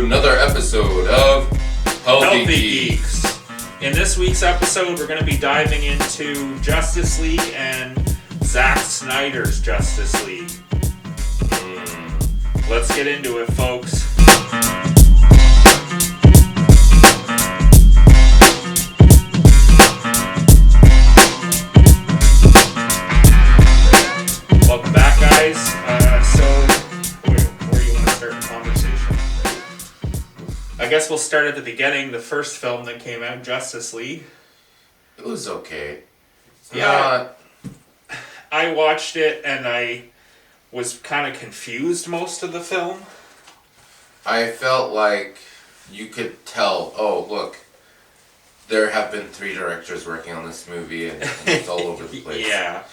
to another episode of Healthy Geeks. In this week's episode, we're going to be diving into Justice League and Zack Snyder's Justice League. Let's get into it, folks. Welcome back, guys. Where do you want to start the conversation? I guess we'll start at the beginning. The first film that came out, Justice League. It was okay. I watched it and I was kind of confused most of the film. I felt like you could tell, oh, look, there have been 3 directors working on this movie and it's all over the place. Yeah.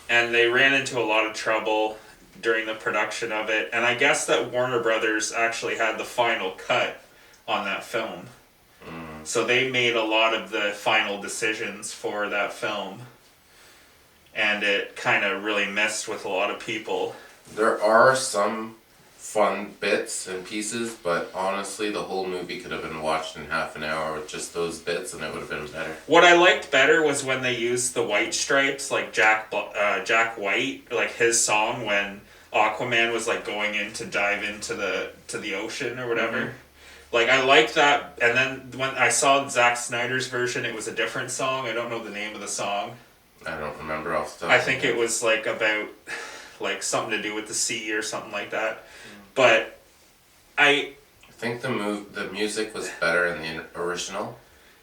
And they ran into a lot of trouble during the production of it. And I guess that Warner Brothers actually had the final cut on that film. So they made a lot of the final decisions for that film. And it kind of really messed with a lot of people. There are some fun bits and pieces, but honestly, the whole movie could have been watched in half an hour with just those bits, and it would have been better. What I liked better was when they used the white stripes, like Jack White, like his song when Aquaman was like going in to dive into the ocean or whatever. Mm-hmm. Like I liked that, and then when I saw Zack Snyder's version, it was a different song. I don't know the name of the song. I don't remember off the top. I think it was like about like something to do with the sea or something like that. But I think the music was better in the original.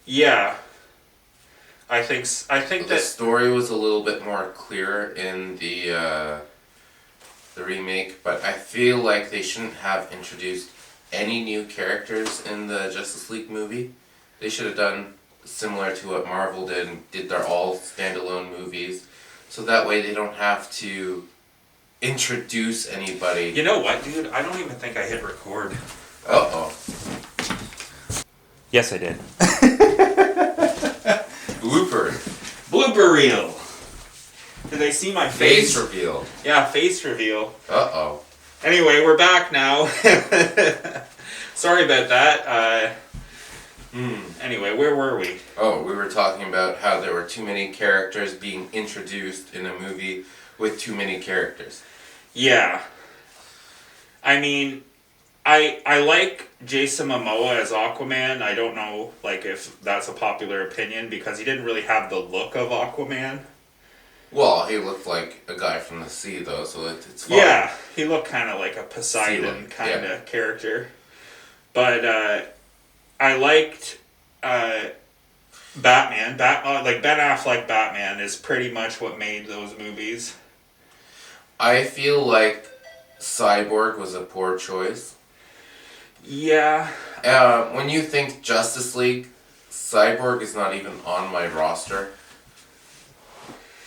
Yeah. I think the that story was a little bit more clear in the remake, but I feel like they shouldn't have introduced any new characters in the Justice League movie. They should have done similar to what Marvel did and did their all standalone movies, so that way they don't have to introduce anybody. You know what, dude? I don't even think I hit record. Uh-oh. Yes, I did. Blooper reel. Did they see my face? Face reveal. Yeah, face reveal. Uh-oh. Anyway, we're back now. Sorry about that. Anyway, where were we? Oh, we were talking about how there were too many characters being introduced in a movie with too many characters. Yeah. I mean, I like Jason Momoa as Aquaman. I don't know like if that's a popular opinion because he didn't really have the look of Aquaman. Well, he looked like a guy from the sea though, so it's fine. Yeah, he looked kind of like a Poseidon kind of character. But I liked Batman. Like Ben Affleck Batman is pretty much what made those movies. I feel like Cyborg was a poor choice. Yeah. When you think Justice League, Cyborg is not even on my roster.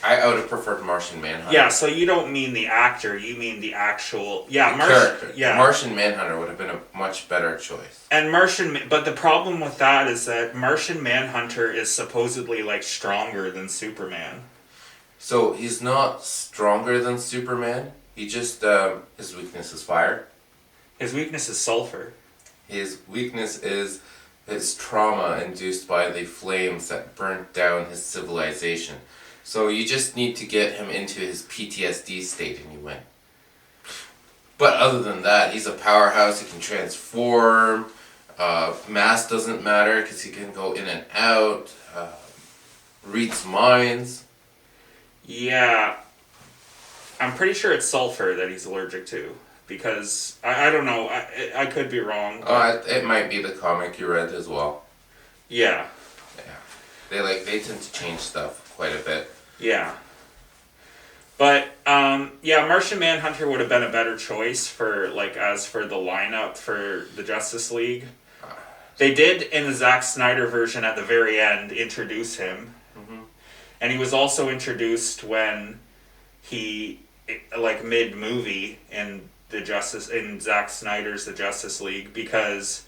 I would have preferred Martian Manhunter. Yeah, so you don't mean the actor, you mean the actual... Yeah, character. Yeah. Martian Manhunter would have been a much better choice. And but the problem with that is that Martian Manhunter is supposedly like stronger than Superman. So he's not stronger than Superman. He just his weakness is fire. His weakness is sulfur. His weakness is his trauma induced by the flames that burnt down his civilization. So you just need to get him into his PTSD state and you win. But other than that, he's a powerhouse. He can transform. Mass doesn't matter because he can go in and out. Reads minds. Yeah. I'm pretty sure it's sulfur that he's allergic to. Because, I don't know, I could be wrong. It might be the comic you read as well. Yeah. Yeah. They tend to change stuff quite a bit. Yeah. But, Martian Manhunter would have been a better choice for the lineup for the Justice League. They did, in the Zack Snyder version at the very end, introduce him. Mm-hmm. And he was also introduced when he, mid-movie in Zack Snyder's The Justice League, because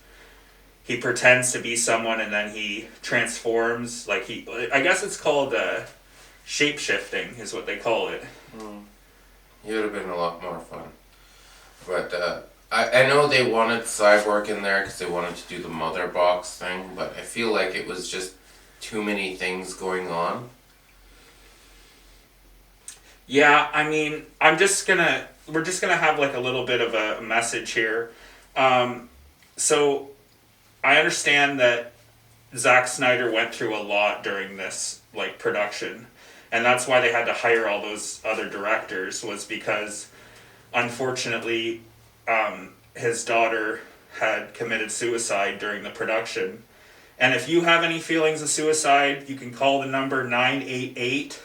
he pretends to be someone and then he transforms, I guess it's called shape-shifting is what they call it. It would have been a lot more fun. But I know they wanted Cyborg in there because they wanted to do the mother box thing, but I feel like it was just too many things going on. Yeah, I mean, we're just gonna have like a little bit of a message here. So I understand that Zack Snyder went through a lot during this like production, and that's why they had to hire all those other directors, was because unfortunately his daughter had committed suicide during the production. And if you have any feelings of suicide, you can call the number 988.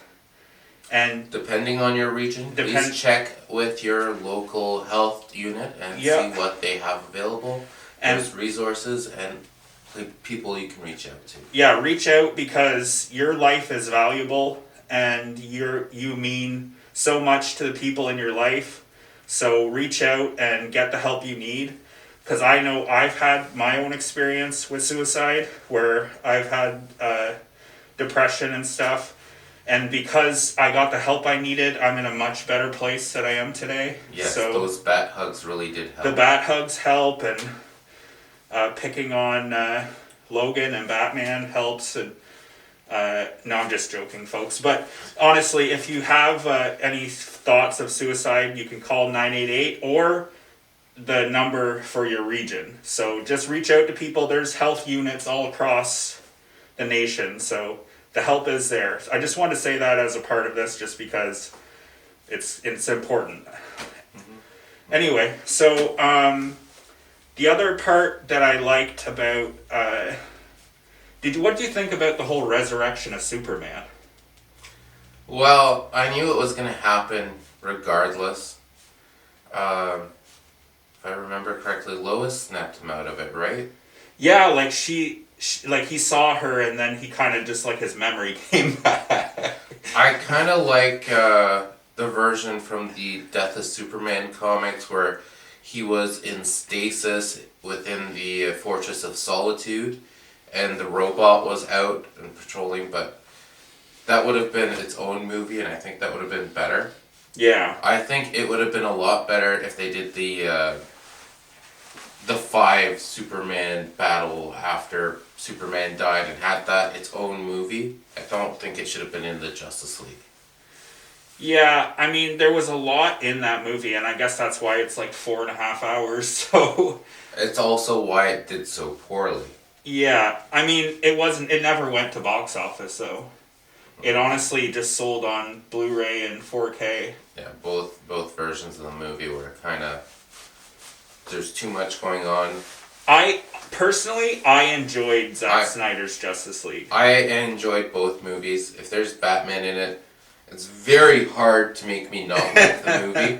And Depending on your region, please check with your local health unit and see what they have available. And there's resources and people you can reach out to. Yeah, reach out, because your life is valuable and you mean so much to the people in your life. So reach out and get the help you need. Because I know I've had my own experience with suicide where I've had depression and stuff. And because I got the help I needed, I'm in a much better place than I am today. Yes, so those bat hugs really did help. The bat hugs help, and picking on Logan and Batman helps. And no, I'm just joking, folks. But honestly, if you have any thoughts of suicide, you can call 988 or the number for your region. So just reach out to people. There's health units all across the nation, so the help is there. I just want to say that as a part of this, just because it's important. Mm-hmm. Anyway, so the other part that I liked about what do you think about the whole resurrection of Superman? Well, I knew it was going to happen regardless. If I remember correctly, Lois snapped him out of it, right? Yeah, like she like he saw her, and then he kind of just like his memory came back. I kind of like the version from the Death of Superman comics where he was in stasis within the Fortress of Solitude, and the robot was out and patrolling, but that would have been its own movie, and I think that would have been better. Yeah. I think it would have been a lot better if they did the 5 Superman battle after Superman died and had that its own movie. I don't think it should have been in the Justice League. Yeah, I mean, there was a lot in that movie, and I guess that's why it's like 4.5 hours, so... It's also why it did so poorly. Yeah, I mean, it never went to box office, so... It honestly just sold on Blu-ray and 4K. Yeah, both versions of the movie were kind of... There's too much going on. I enjoyed Zack Snyder's Justice League. I enjoyed both movies. If there's Batman in it, it's very hard to make me not like the movie.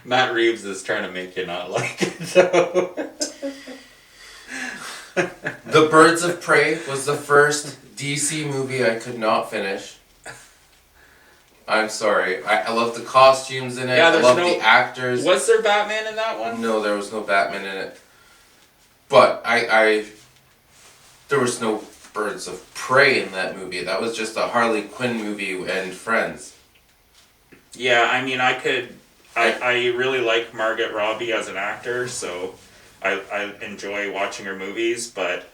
Matt Reeves is trying to make you not like it, though. The Birds of Prey was the first DC movie I could not finish. I'm sorry. I love the costumes in it. Yeah, I love the actors. Was there Batman in that one? No, there was no Batman in it. But there was no Birds of Prey in that movie. That was just a Harley Quinn movie and friends. Yeah, I mean, I really like Margot Robbie as an actor, so I enjoy watching her movies, but...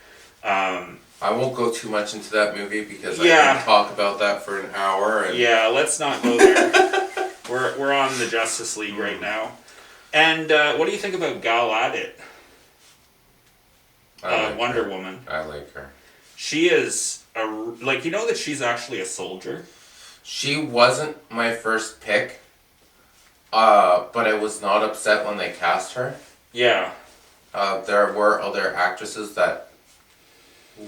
I won't go too much into that movie because I can talk about that for an hour. And... Yeah, let's not go there. We're on the Justice League right now. And what do you think about Gal Gadot? Wonder Woman. I like her. She is you know that she's actually a soldier? She wasn't my first pick, but I was not upset when they cast her. Yeah. There were other actresses that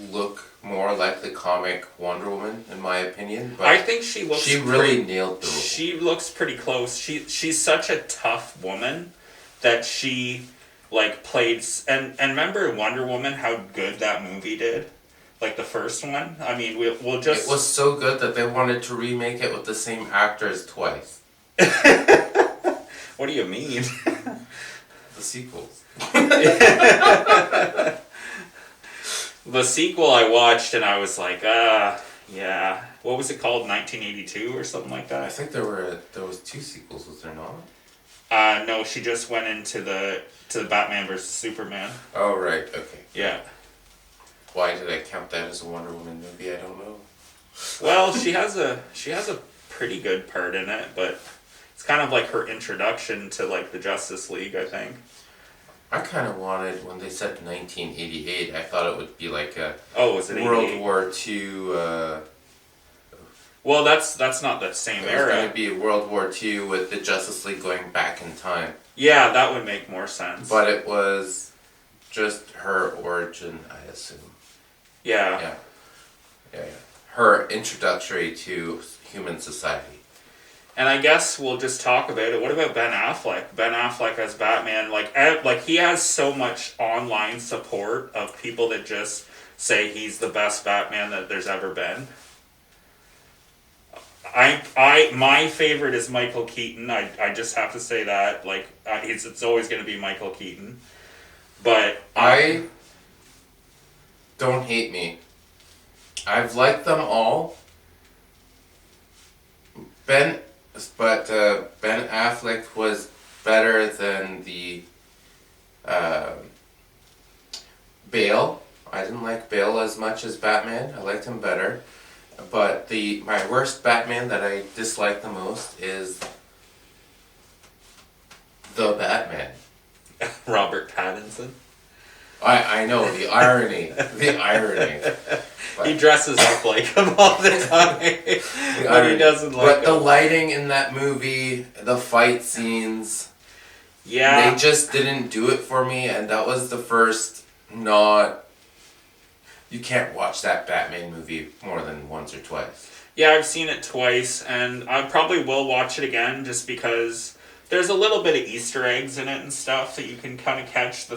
look more like the comic Wonder Woman, in my opinion. But I think she looks. She really nailed the role. She looks pretty close. She's such a tough woman that she played. And remember Wonder Woman, how good that movie did, like the first one. I mean, we'll just. It was so good that they wanted to remake it with the same actors twice. What do you mean? The sequels. The sequel I watched and I was like, yeah. What was it called? 1982 or something like that? I think there was 2 sequels, was there not? No, she just went into the Batman versus Superman. Oh, right, okay. Yeah. Why did I count that as a Wonder Woman movie? I don't know. Well, she has a pretty good part in it, but it's kind of like her introduction to like the Justice League, I think. I kind of wanted, when they said 1988, I thought it would be like a Was it 88? World War II. Well, that's not the same It was era. going to be World War II with the Justice League going back in time. Yeah, that would make more sense. But it was just her origin, I assume. Yeah. Yeah. Her introductory to human society. And I guess we'll just talk about it. What about Ben Affleck? Ben Affleck as Batman, like he has so much online support of people that just say he's the best Batman that there's ever been. My favorite is Michael Keaton. I just have to say that. Like, it's always going to be Michael Keaton. But don't hate me. I've liked them all. Ben Affleck was better than the Bale. I didn't like Bale as much as Batman. I liked him better. But my worst Batman that I dislike the most is the Batman. Robert Pattinson. I know, the irony. The irony. But he dresses up like him all the time. But he doesn't like But him. the lighting in that movie, the fight scenes, yeah, they just didn't do it for me, and that was the first not... You can't watch that Batman movie more than once or twice. Yeah, I've seen it twice, and I probably will watch it again just because there's a little bit of Easter eggs in it and stuff that you can kind of catch the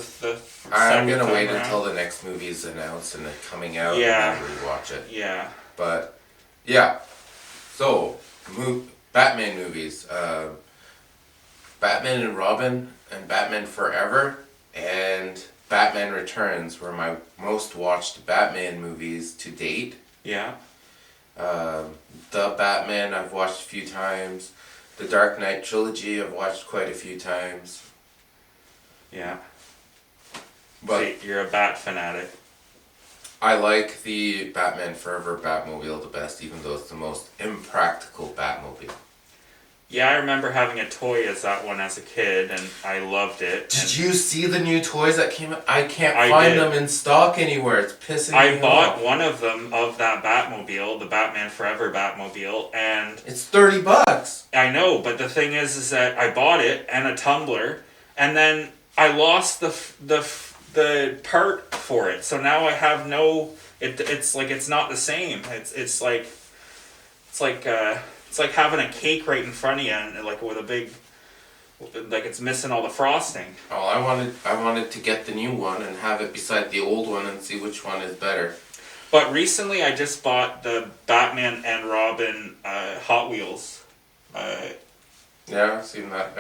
I'm going to time wait around. until the next movie is announced and it's coming out Yeah. and then rewatch it. Yeah. But, yeah. So, Batman movies. Batman and Robin and Batman Forever and Batman Returns were my most watched Batman movies to date. Yeah. The Batman I've watched a few times. The Dark Knight trilogy I've watched quite a few times. Yeah. But So you're a Bat fanatic. I like the Batman Forever Batmobile the best, even though it's the most impractical Batmobile. Yeah, I remember having a toy as that one as a kid, and I loved it. Did you see the new toys that came out? I can't I find did. them in stock anywhere. It's pissing me I bought off. one of them of that Batmobile, the Batman Forever Batmobile, and It's $30. I know, but the thing is that I bought it and a tumbler, and then I lost the part for it. So now I have no. It's like it's not the same. It's like having a cake right in front of you, and like with a big, like it's missing all the frosting. Oh, I wanted to get the new one and have it beside the old one and see which one is better. But recently, I just bought the Batman and Robin Hot Wheels. Yeah, I've seen that.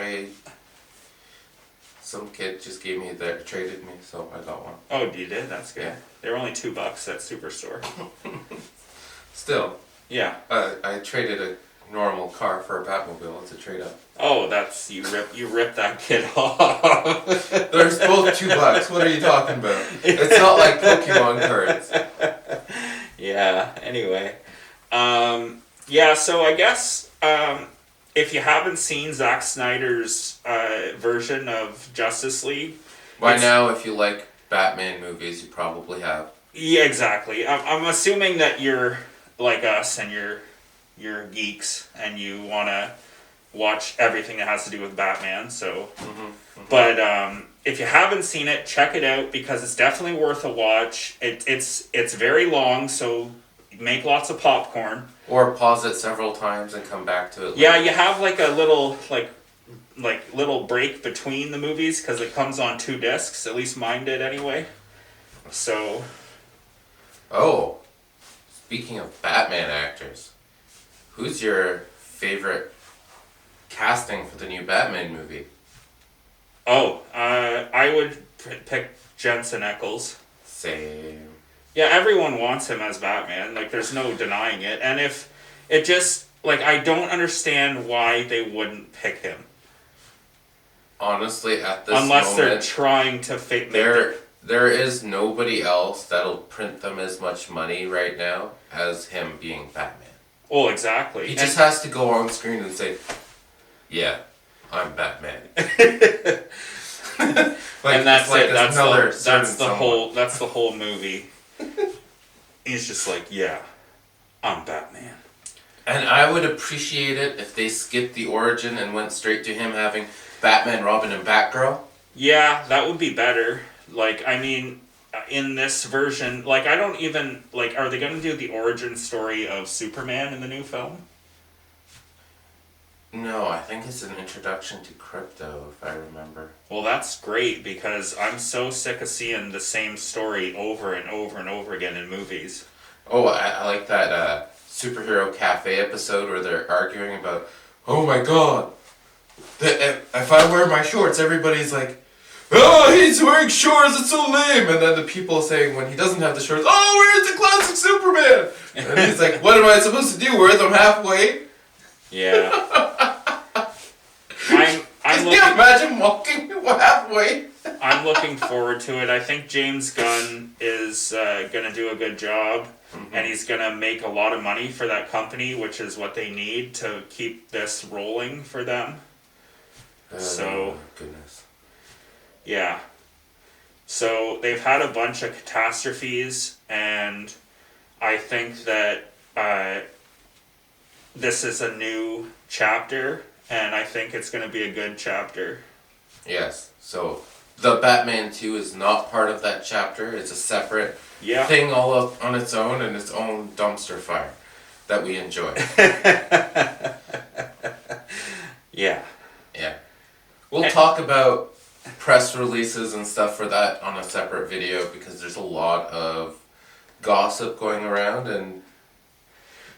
Some kid just traded me, so I got one. Oh, you did? That's good. Yeah. They were only $2 at Superstore. Still, Yeah. I traded a normal car for a Batmobile. It's a trade-up. Oh, that's you rip that kid off. They're both $2. What are you talking about? It's not like Pokemon cards. Yeah. Anyway, yeah. So I guess if you haven't seen Zack Snyder's version of Justice League, By now, if you like Batman movies, you probably have. yeah, exactly. I'm assuming that you're like us and you're geeks and you want to watch everything that has to do with Batman. So, but if you haven't seen it, check it out because it's definitely worth a watch. It's very long, so make lots of popcorn. Or pause it several times and come back to it later. Yeah, you have like a little like little break between the movies because it comes on 2 discs. At least mine did anyway. So. Oh, speaking of Batman actors, who's your favorite casting for the new Batman movie? Oh, I would pick Jensen Ackles. Same. Yeah, everyone wants him as Batman. Like, there's no denying it. And if it just like I don't understand why they wouldn't pick him. honestly, at this Unless they're moment, trying to make there is nobody else that'll print them as much money right now as him being Batman. Oh, exactly. He just has to go on screen and say, "Yeah, I'm Batman." And that's like it. That's the someone. whole movie. He's just like, yeah, I'm Batman. And I would appreciate it if they skipped the origin and went straight to him having Batman, Robin, and Batgirl. Yeah, that would be better. Like, I mean, in this version, like, I don't even, like, are they going to do the origin story of Superman in the new film? No, I think it's an introduction to crypto, if I remember. Well, that's great, because I'm so sick of seeing the same story over and over and over again in movies. Oh, I like that Superhero Cafe episode where they're arguing about, oh my god, if I wear my shorts, everybody's like, oh, he's wearing shorts, it's so lame. And then the people saying when he doesn't have the shorts, oh, where's the classic Superman? And he's like, what am I supposed to do, wear them halfway? Yeah. Can you imagine walking halfway? I'm looking forward to it. I think James Gunn is going to do a good job, and he's going to make a lot of money for that company, which is what they need to keep this rolling for them. So, goodness. Yeah. So they've had a bunch of catastrophes, and I think that this is a new chapter, and I think it's going to be a good chapter. Yes. So the Batman 2 is not part of that chapter. It's a separate thing all up on its own and its own dumpster fire that we enjoy. Yeah. Yeah. We'll talk about press releases and stuff for that on a separate video because there's a lot of gossip going around. And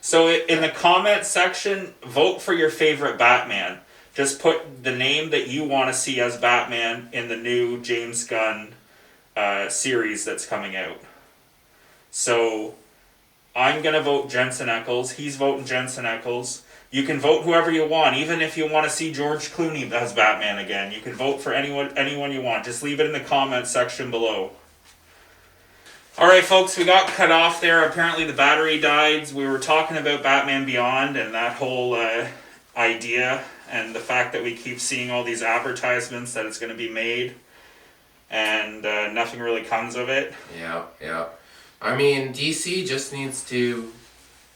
so in the comment section, vote for your favorite Batman. Just put the name that you want to see as Batman in the new James Gunn series that's coming out. So I'm going to vote Jensen Ackles. He's voting Jensen Ackles. You can vote whoever you want, even if you want to see George Clooney as Batman again. You can vote for anyone you want. Just leave it in the comments section below. Alright folks, we got cut off there. Apparently the battery died. We were talking about Batman Beyond and that whole idea and the fact that we keep seeing all these advertisements that it's going to be made and nothing really comes of it. Yeah. I mean, DC just needs to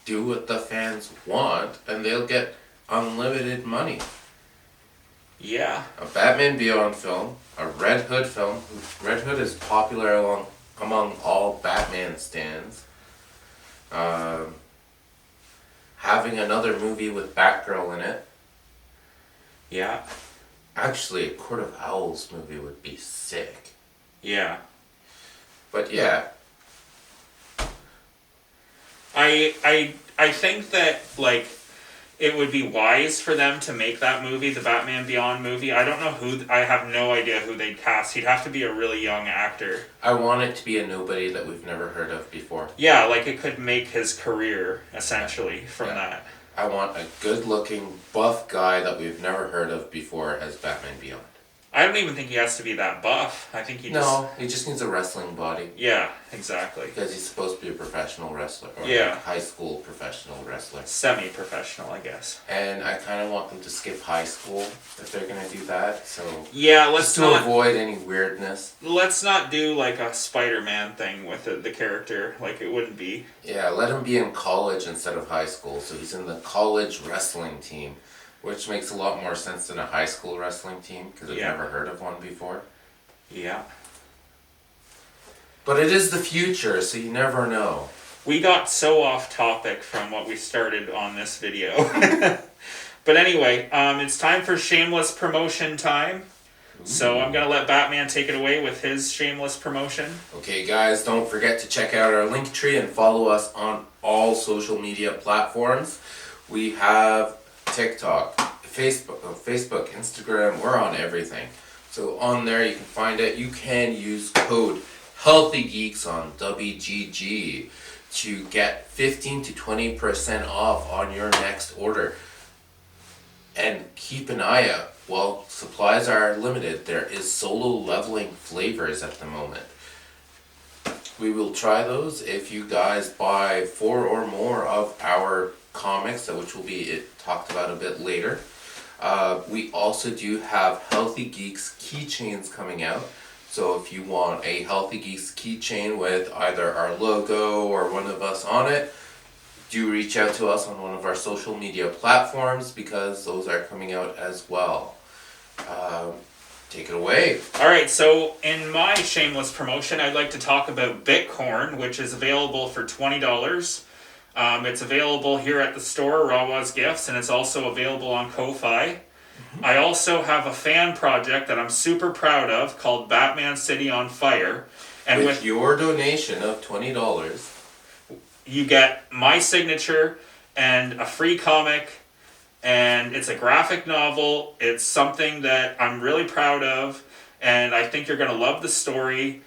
do what the fans want and they'll get unlimited money. Yeah. A Batman Beyond film, a Red Hood film. Red Hood is popular among all Batman stans. Having another movie with Batgirl in it. Yeah. Actually, a Court of Owls movie would be sick. Yeah. But yeah. I think that, like, it would be wise for them to make that movie, the Batman Beyond movie. I don't know I have no idea who they'd cast. He'd have to be a really young actor. I want it to be a nobody that we've never heard of before. Yeah, like it could make his career, essentially, from that. I want a good-looking, buff guy that we've never heard of before as Batman Beyond. I don't even think he has to be that buff. I think he just needs a wrestling body. Yeah, exactly. Because he's supposed to be a professional wrestler. Or a high school professional wrestler. Semi-professional, I guess. And I kind of want them to skip high school if they're going to do that. So yeah, just to avoid any weirdness. Let's not do like a Spider-Man thing with the character. Like it wouldn't be. Yeah, let him be in college instead of high school. So he's in the college wrestling team. Which makes a lot more sense than a high school wrestling team, because I've never heard of one before. Yeah. But it is the future, so you never know. We got so off topic from what we started on this video. But anyway, it's time for shameless promotion time. Ooh. So I'm going to let Batman take it away with his shameless promotion. Okay guys, don't forget to check out our link tree and follow us on all social media platforms. We have TikTok, Facebook, Instagram, we're on everything. So on there you can find it. You can use code HEALTHYGEEKS on WGG to get 15 to 20% off on your next order. And keep an eye out. While supplies are limited, there is solo leveling flavors at the moment. We will try those if you guys buy 4 or more of our comics, which will be talked about a bit later. We also do have Healthy Geeks keychains coming out. So if you want a Healthy Geeks keychain with either our logo or one of us on it, do reach out to us on one of our social media platforms because those are coming out as well. Take it away. All right, so in my shameless promotion, I'd like to talk about Bitcorn, which is available for $20. It's available here at the store, Rawa's Gifts, and it's also available on Ko-Fi. I also have a fan project that I'm super proud of called Batman City on Fire. And with your donation of $20, you get my signature and a free comic, and it's a graphic novel. It's something that I'm really proud of, and I think you're going to love the story.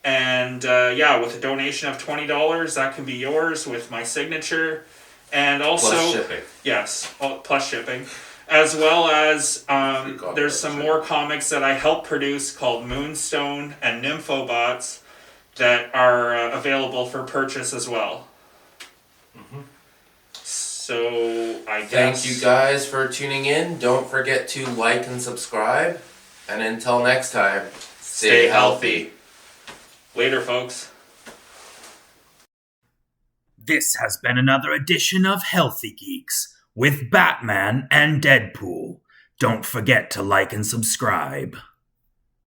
And with a donation of $20, that can be yours with my signature. And also, plus shipping. Yes, plus shipping. As well as there's some more comics that I helped produce called Moonstone and Nymphobots that are available for purchase as well. So I guess. Thank you guys for tuning in. Don't forget to like and subscribe. And until next time, stay healthy. Later, folks. This has been another edition of Healthy Geeks with Batman and Deadpool. Don't forget to like and subscribe.